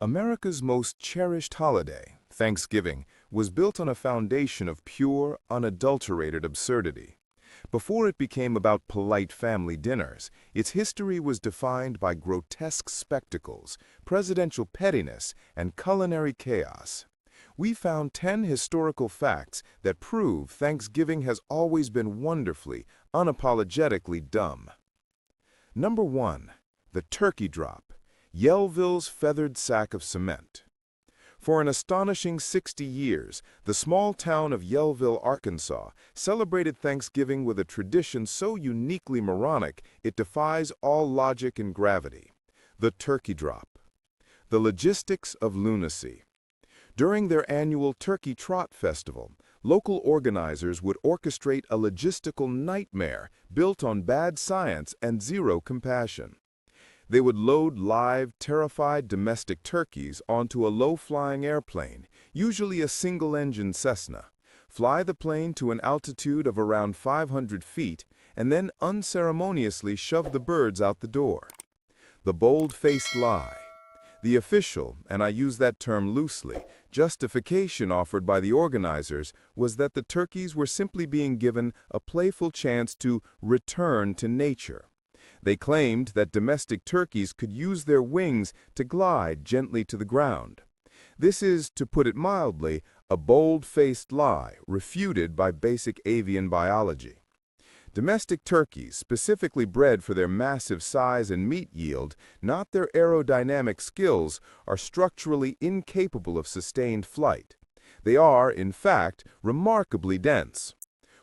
America's most cherished holiday, Thanksgiving, was built on a foundation of pure, unadulterated absurdity. Before it became about polite family dinners, its history was defined by grotesque spectacles, presidential pettiness, and culinary chaos. We found 10 historical facts that prove Thanksgiving has always been wonderfully, unapologetically dumb. Number 1. The Turkey Drop, Yellville's feathered sack of cement. For an astonishing 60 years, the small town of Yellville, Arkansas, celebrated Thanksgiving with a tradition so uniquely moronic it defies all logic and gravity. The Turkey Drop. The logistics of lunacy. During their annual Turkey Trot Festival, local organizers would orchestrate a logistical nightmare built on bad science and zero compassion. They would load live, terrified domestic turkeys onto a low-flying airplane, usually a single-engine Cessna, fly the plane to an altitude of around 500 feet, and then unceremoniously shove the birds out the door. The bold-faced lie. The official, and I use that term loosely, justification offered by the organizers was that the turkeys were simply being given a playful chance to return to nature. They claimed that domestic turkeys could use their wings to glide gently to the ground. This is, to put it mildly, a bold-faced lie refuted by basic avian biology. Domestic turkeys, specifically bred for their massive size and meat yield, not their aerodynamic skills, are structurally incapable of sustained flight. They are, in fact, remarkably dense.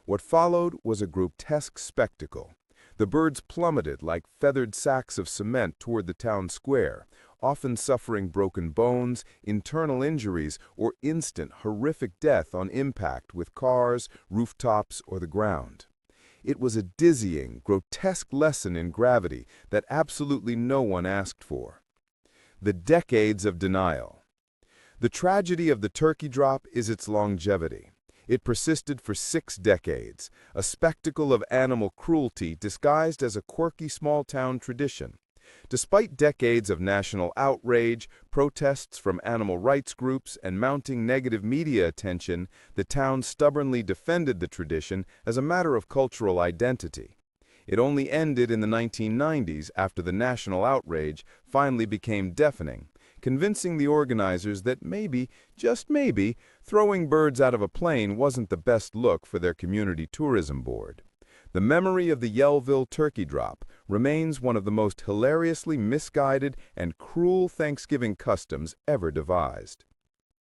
What followed was a grotesque spectacle. The birds plummeted like feathered sacks of cement toward the town square, often suffering broken bones, internal injuries, or instant, horrific death on impact with cars, rooftops, or the ground. It was a dizzying, grotesque lesson in gravity that absolutely no one asked for. The decades of denial. The tragedy of the turkey drop is its longevity. It persisted for 6 decades, a spectacle of animal cruelty disguised as a quirky small-town tradition. Despite decades of national outrage, protests from animal rights groups, and mounting negative media attention, the town stubbornly defended the tradition as a matter of cultural identity. It only ended in the 1990s after the national outrage finally became deafening, convincing the organizers that maybe, just maybe, throwing birds out of a plane wasn't the best look for their community tourism board. The memory of the Yellville turkey drop remains one of the most hilariously misguided and cruel Thanksgiving customs ever devised.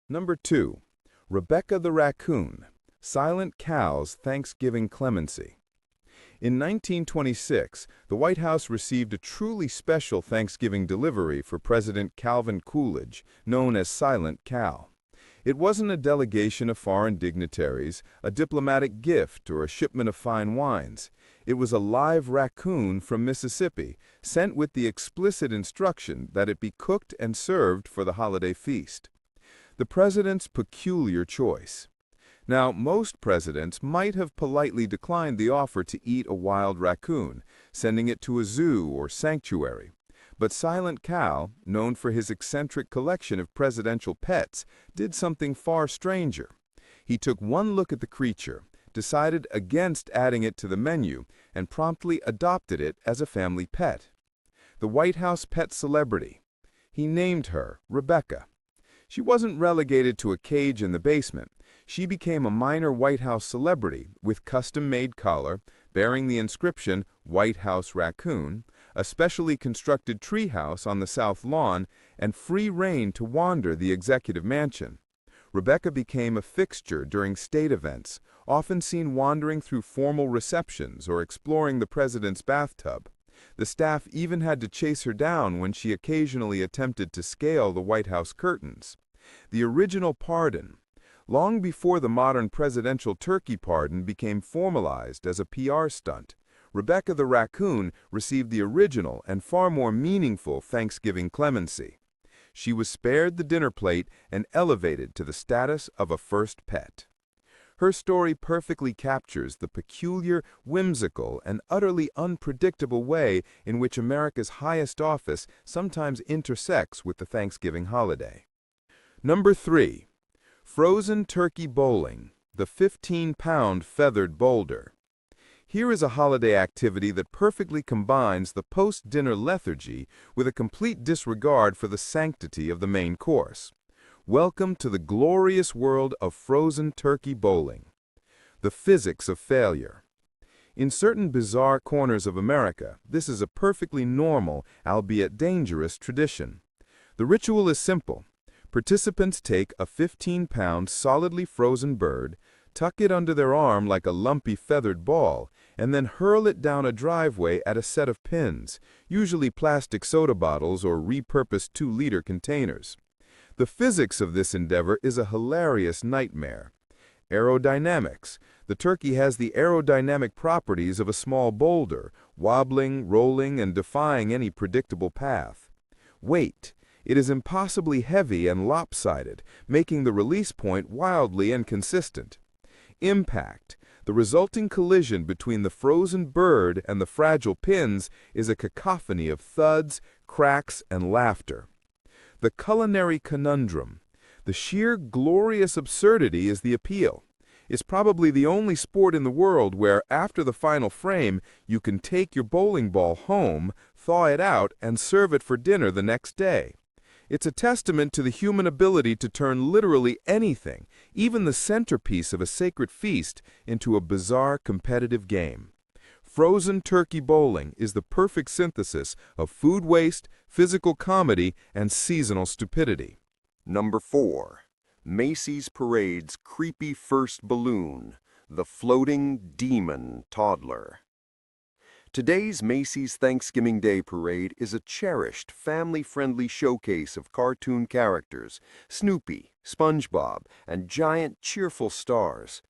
Number 2. Rebecca the Raccoon, Silent Cal's Thanksgiving Clemency. In 1926, the White House received a truly special Thanksgiving delivery for President Calvin Coolidge, known as Silent Cal. It wasn't a delegation of foreign dignitaries, a diplomatic gift, or a shipment of fine wines. It was a live raccoon from Mississippi, sent with the explicit instruction that it be cooked and served for the holiday feast. The president's peculiar choice. Now, most presidents might have politely declined the offer to eat a wild raccoon, sending it to a zoo or sanctuary. But Silent Cal, known for his eccentric collection of presidential pets, did something far stranger. He took one look at the creature, decided against adding it to the menu, and promptly adopted it as a family pet. The White House pet celebrity. He named her Rebecca. She wasn't relegated to a cage in the basement. She became a minor White House celebrity with custom-made collar, bearing the inscription White House Raccoon, a specially constructed treehouse on the South Lawn, and free rein to wander the executive mansion. Rebecca became a fixture during state events, often seen wandering through formal receptions or exploring the president's bathtub. The staff even had to chase her down when she occasionally attempted to scale the White House curtains. The original pardon. Long before the modern presidential turkey pardon became formalized as a PR stunt, Rebecca the Raccoon received the original and far more meaningful Thanksgiving clemency. She was spared the dinner plate and elevated to the status of a first pet. Her story perfectly captures the peculiar, whimsical, and utterly unpredictable way in which America's highest office sometimes intersects with the Thanksgiving holiday. Number 3. Frozen turkey bowling, the 15-pound feathered boulder. Here is a holiday activity that perfectly combines the post-dinner lethargy with a complete disregard for the sanctity of the main course. Welcome to the glorious world of frozen turkey bowling. The physics of failure. In certain bizarre corners of America, this is a perfectly normal, albeit dangerous, tradition. The ritual is simple. Participants take a 15-pound solidly frozen bird, tuck it under their arm like a lumpy feathered ball, and then hurl it down a driveway at a set of pins, usually plastic soda bottles or repurposed 2-liter containers. The physics of this endeavor is a hilarious nightmare. Aerodynamics. The turkey has the aerodynamic properties of a small boulder, wobbling, rolling, and defying any predictable path. Weight. It is impossibly heavy and lopsided, making the release point wildly inconsistent. Impact. The resulting collision between the frozen bird and the fragile pins is a cacophony of thuds, cracks, and laughter. The culinary conundrum. The sheer glorious absurdity is the appeal. It's probably the only sport in the world where, after the final frame, you can take your bowling ball home, thaw it out, and serve it for dinner the next day. It's a testament to the human ability to turn literally anything, even the centerpiece of a sacred feast, into a bizarre competitive game. Frozen turkey bowling is the perfect synthesis of food waste, physical comedy, and seasonal stupidity. Number 4. Macy's Parade's creepy first balloon, the floating demon toddler. Today's Macy's Thanksgiving Day Parade is a cherished, family-friendly showcase of cartoon characters, Snoopy, SpongeBob, and giant cheerful stars.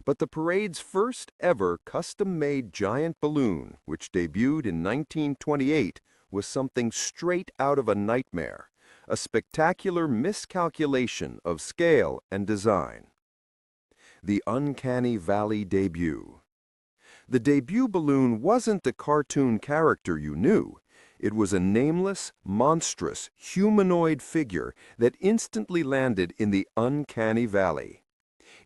But the parade's first ever custom-made giant balloon, which debuted in 1928, was something straight out of a nightmare, a spectacular miscalculation of scale and design. The Uncanny Valley debut. The debut balloon wasn't the cartoon character you knew. It was a nameless, monstrous, humanoid figure that instantly landed in the uncanny valley.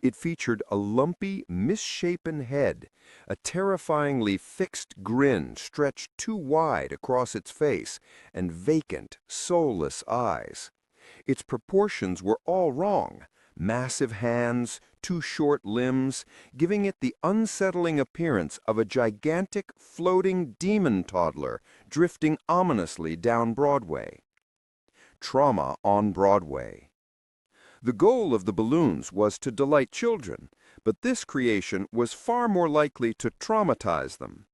It featured a lumpy, misshapen head, a terrifyingly fixed grin stretched too wide across its face, and vacant, soulless eyes. Its proportions were all wrong. Massive hands, too short limbs, giving it the unsettling appearance of a gigantic, floating demon toddler drifting ominously down Broadway. Trauma on Broadway. The goal of the balloons was to delight children, but this creation was far more likely to traumatize them.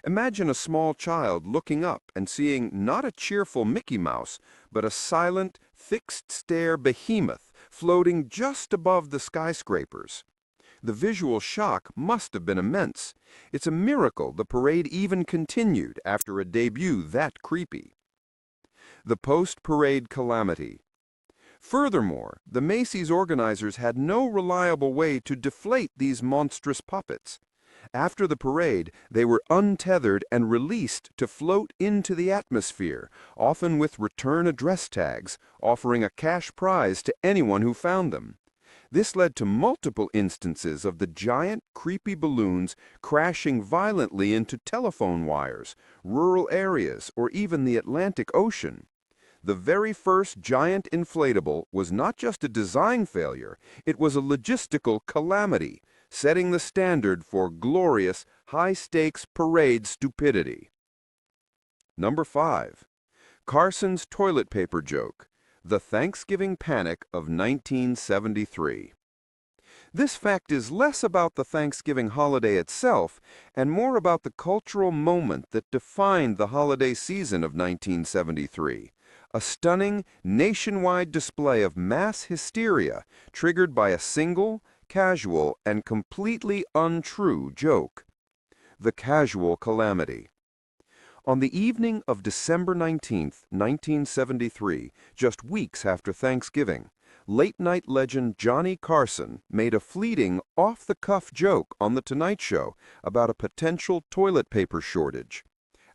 Imagine a small child looking up and seeing not a cheerful Mickey Mouse, but a silent, fixed-stare behemoth floating just above the skyscrapers. The visual shock must have been immense. It's a miracle the parade even continued after a debut that creepy. The post-parade calamity. Furthermore, the Macy's organizers had no reliable way to deflate these monstrous puppets. After the parade, they were untethered and released to float into the atmosphere, often with return address tags, offering a cash prize to anyone who found them. This led to multiple instances of the giant, creepy balloons crashing violently into telephone wires, rural areas, or even the Atlantic Ocean. The very first giant inflatable was not just a design failure, it was a logistical calamity, setting the standard for glorious, high-stakes parade stupidity. Number 5. Carson's toilet paper joke, the Thanksgiving Panic of 1973. This fact is less about the Thanksgiving holiday itself and more about the cultural moment that defined the holiday season of 1973. A stunning, nationwide display of mass hysteria triggered by a single, casual, and completely untrue joke. The casual calamity. On the evening of December 19, 1973, just weeks after Thanksgiving, late-night legend Johnny Carson made a fleeting, off-the-cuff joke on The Tonight Show about a potential toilet paper shortage.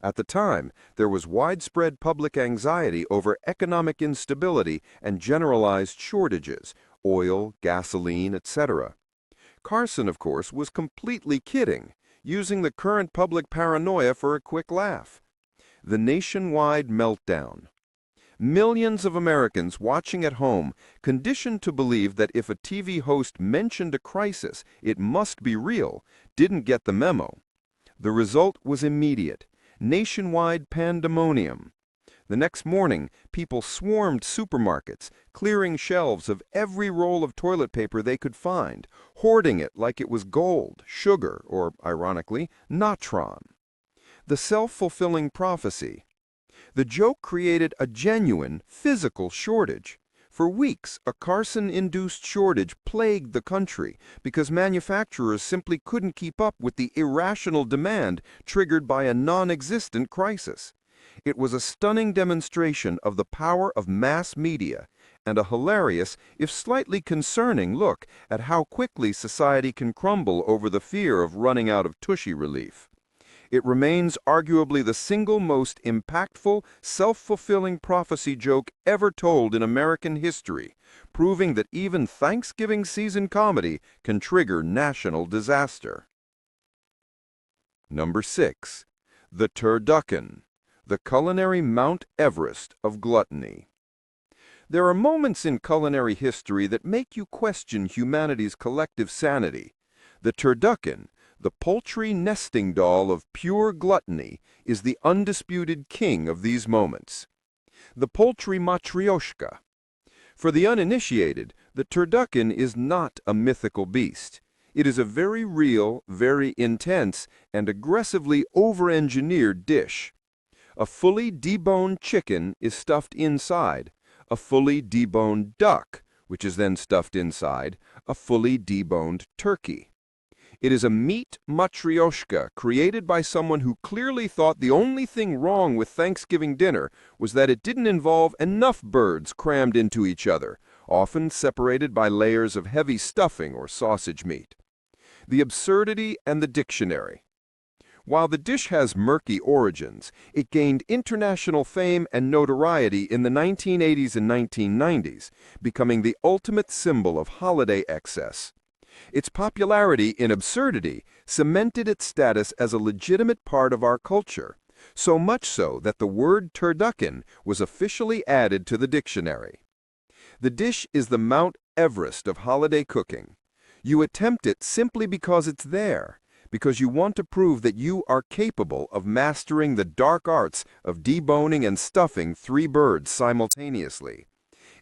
At the time, there was widespread public anxiety over economic instability and generalized shortages, oil, gasoline, etc. Carson, of course, was completely kidding, using the current public paranoia for a quick laugh. The nationwide meltdown. Millions of Americans watching at home, conditioned to believe that if a TV host mentioned a crisis, it must be real, didn't get the memo. The result was immediate. Nationwide pandemonium. The next morning, people swarmed supermarkets, clearing shelves of every roll of toilet paper they could find, hoarding it like it was gold, sugar, or, ironically, natron. The self-fulfilling prophecy. The joke created a genuine, physical shortage. For weeks, a Carson-induced shortage plagued the country because manufacturers simply couldn't keep up with the irrational demand triggered by a non-existent crisis. It was a stunning demonstration of the power of mass media and a hilarious, if slightly concerning, look at how quickly society can crumble over the fear of running out of Tushy relief. It remains arguably the single most impactful, self-fulfilling prophecy joke ever told in American history, proving that even Thanksgiving season comedy can trigger national disaster. Number 6. The Turducken, the culinary Mount Everest of gluttony. There are moments in culinary history that make you question humanity's collective sanity. The turducken, the poultry nesting doll of pure gluttony, is the undisputed king of these moments. The poultry matryoshka. For the uninitiated, the turducken is not a mythical beast. It is a very real, very intense, and aggressively over-engineered dish. A fully deboned chicken is stuffed inside, a fully deboned duck, which is then stuffed inside, a fully deboned turkey. It is a meat matryoshka created by someone who clearly thought the only thing wrong with Thanksgiving dinner was that it didn't involve enough birds crammed into each other, often separated by layers of heavy stuffing or sausage meat. The absurdity and the dictionary. While the dish has murky origins, it gained international fame and notoriety in the 1980s and 1990s, becoming the ultimate symbol of holiday excess. Its popularity in absurdity cemented its status as a legitimate part of our culture, so much so that the word turducken was officially added to the dictionary. The dish is the Mount Everest of holiday cooking. You attempt it simply because it's there, because you want to prove that you are capable of mastering the dark arts of deboning and stuffing 3 birds simultaneously.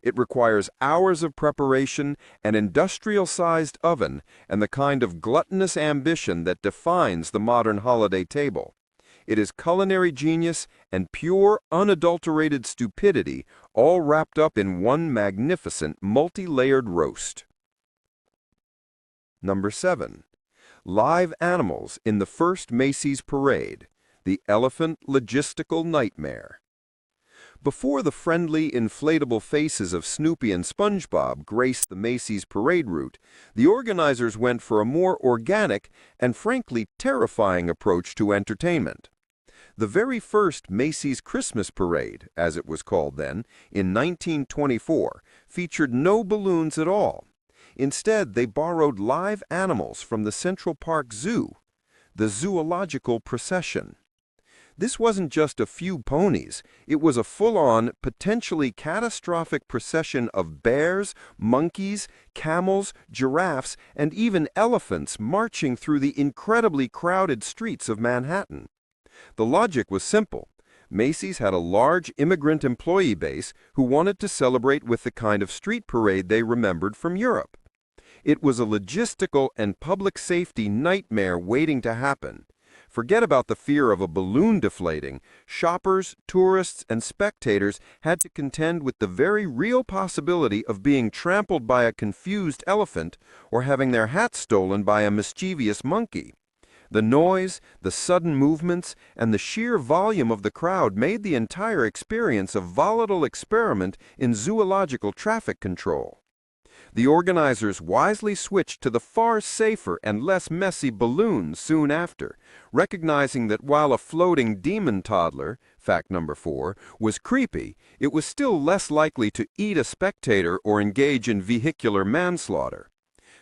It requires hours of preparation, an industrial-sized oven, and the kind of gluttonous ambition that defines the modern holiday table. It is culinary genius and pure, unadulterated stupidity, all wrapped up in one magnificent, multi-layered roast. Number 7. Live animals in the first Macy's parade, the elephant logistical nightmare. Before the friendly, inflatable faces of Snoopy and SpongeBob graced the Macy's parade route, the organizers went for a more organic and frankly terrifying approach to entertainment. The very first Macy's Christmas Parade, as it was called then, in 1924, featured no balloons at all. Instead, they borrowed live animals from the Central Park Zoo, the zoological procession. This wasn't just a few ponies, it was a full-on, potentially catastrophic procession of bears, monkeys, camels, giraffes, and even elephants marching through the incredibly crowded streets of Manhattan. The logic was simple. Macy's had a large immigrant employee base who wanted to celebrate with the kind of street parade they remembered from Europe. It was a logistical and public safety nightmare waiting to happen. Forget about the fear of a balloon deflating. Shoppers, tourists, and spectators had to contend with the very real possibility of being trampled by a confused elephant or having their hats stolen by a mischievous monkey. The noise, the sudden movements, and the sheer volume of the crowd made the entire experience a volatile experiment in zoological traffic control. The organizers wisely switched to the far safer and less messy balloon soon after, recognizing that while a floating demon toddler, fact number 4, was creepy, it was still less likely to eat a spectator or engage in vehicular manslaughter.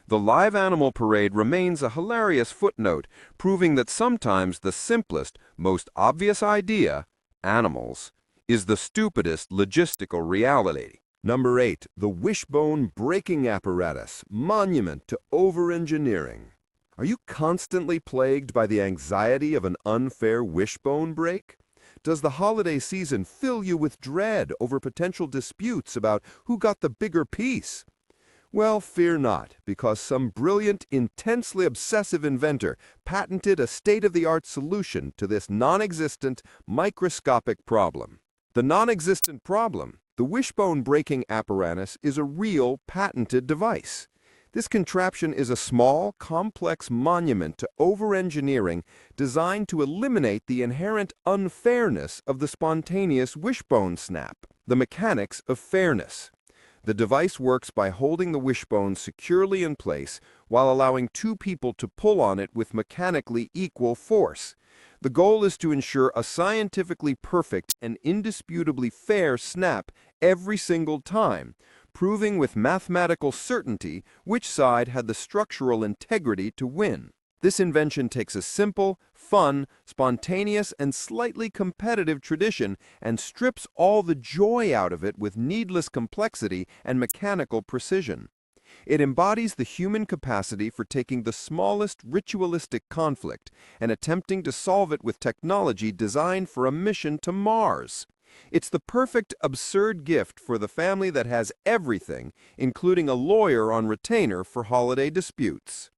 The live animal parade remains a hilarious footnote, proving that sometimes the simplest, most obvious idea, animals, is the stupidest logistical reality. Number 8, the wishbone breaking apparatus, monument to over-engineering. Are you constantly plagued by the anxiety of an unfair wishbone break? Does the holiday season fill you with dread over potential disputes about who got the bigger piece? Well, fear not, because some brilliant, intensely obsessive inventor patented a state-of-the-art solution to this non-existent, microscopic problem. The non-existent problem, the wishbone breaking apparatus, is a real, patented device. This contraption is a small, complex monument to over-engineering designed to eliminate the inherent unfairness of the spontaneous wishbone snap, the mechanics of fairness. The device works by holding the wishbone securely in place while allowing two people to pull on it with mechanically equal force. The goal is to ensure a scientifically perfect and indisputably fair snap every single time, proving with mathematical certainty which side had the structural integrity to win. This invention takes a simple, fun, spontaneous, and slightly competitive tradition and strips all the joy out of it with needless complexity and mechanical precision. It embodies the human capacity for taking the smallest ritualistic conflict and attempting to solve it with technology designed for a mission to Mars. It's the perfect absurd gift for the family that has everything, including a lawyer on retainer for holiday disputes.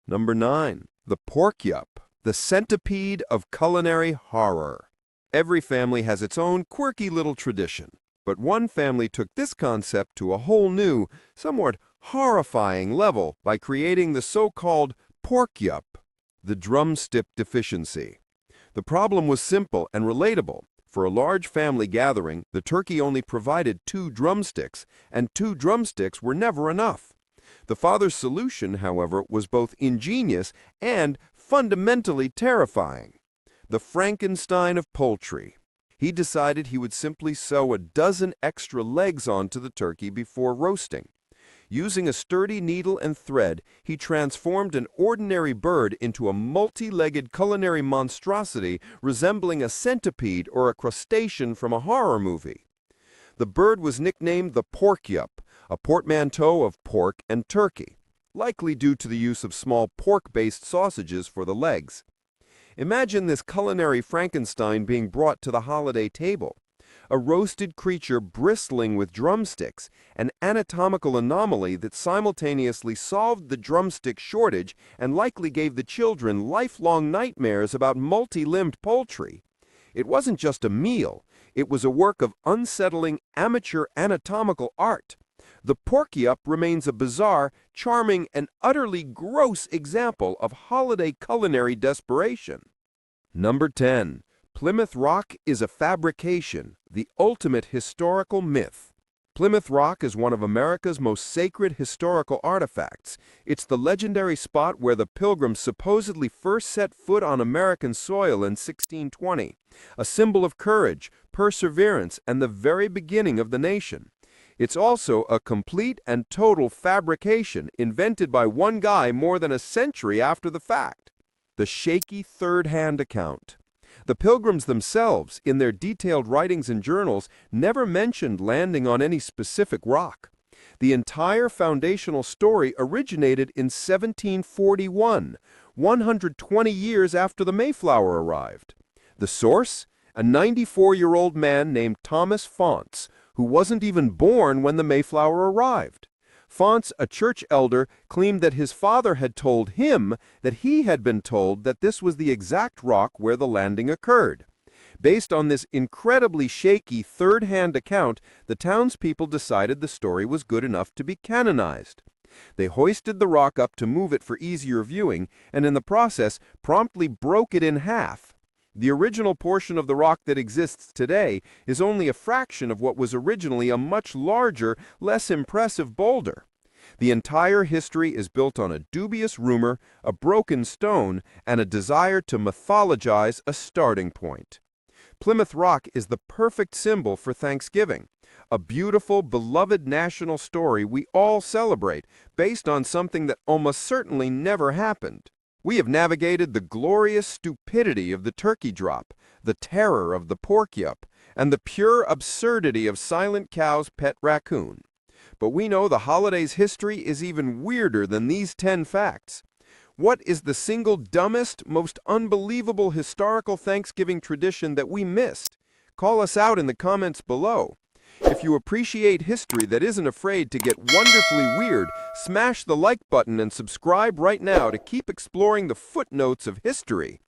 Number 9. The Porkyup, the centipede of culinary horror. Every family has its own quirky little tradition, but one family took this concept to a whole new, somewhat horrifying level by creating the so-called Porkyup, the drumstick deficiency. The problem was simple and relatable. For a large family gathering, the turkey only provided 2 drumsticks, and 2 drumsticks were never enough. The father's solution, however, was both ingenious and fundamentally terrifying. The Frankenstein of poultry. He decided he would simply sew a dozen extra legs onto the turkey before roasting. Using a sturdy needle and thread, he transformed an ordinary bird into a multi-legged culinary monstrosity resembling a centipede or a crustacean from a horror movie. The bird was nicknamed the Porkyup, a portmanteau of pork and turkey, likely due to the use of small pork-based sausages for the legs. Imagine this culinary Frankenstein being brought to the holiday table. A roasted creature bristling with drumsticks, an anatomical anomaly that simultaneously solved the drumstick shortage and likely gave the children lifelong nightmares about multi-limbed poultry. It wasn't just a meal, it was a work of unsettling amateur anatomical art. The Porkyup remains a bizarre, charming, and utterly gross example of holiday culinary desperation. Number 10. Plymouth Rock is a fabrication, the ultimate historical myth. Plymouth Rock is one of America's most sacred historical artifacts. It's the legendary spot where the Pilgrims supposedly first set foot on American soil in 1620, a symbol of courage, perseverance, and the very beginning of the nation. It's also a complete and total fabrication invented by one guy more than a century after the fact. The shaky third-hand account. The Pilgrims themselves, in their detailed writings and journals, never mentioned landing on any specific rock. The entire foundational story originated in 1741, 120 years after the Mayflower arrived. The source? A 94-year-old man named Thomas Faunce, who wasn't even born when the Mayflower arrived. Faunce, a church elder, claimed that his father had told him that he had been told that this was the exact rock where the landing occurred. Based on this incredibly shaky third-hand account, the townspeople decided the story was good enough to be canonized. They hoisted the rock up to move it for easier viewing, and in the process promptly broke it in half. The original portion of the rock that exists today is only a fraction of what was originally a much larger, less impressive boulder. The entire history is built on a dubious rumor, a broken stone, and a desire to mythologize a starting point. Plymouth Rock is the perfect symbol for Thanksgiving, a beautiful, beloved national story we all celebrate, based on something that almost certainly never happened. We have navigated the glorious stupidity of the turkey drop, the terror of the pork yup, and the pure absurdity of Silent Cow's pet raccoon. But we know the holiday's history is even weirder than these 10 facts. What is the single dumbest, most unbelievable historical Thanksgiving tradition that we missed? Call us out in the comments below. If you appreciate history that isn't afraid to get wonderfully weird, smash the like button and subscribe right now to keep exploring the footnotes of history.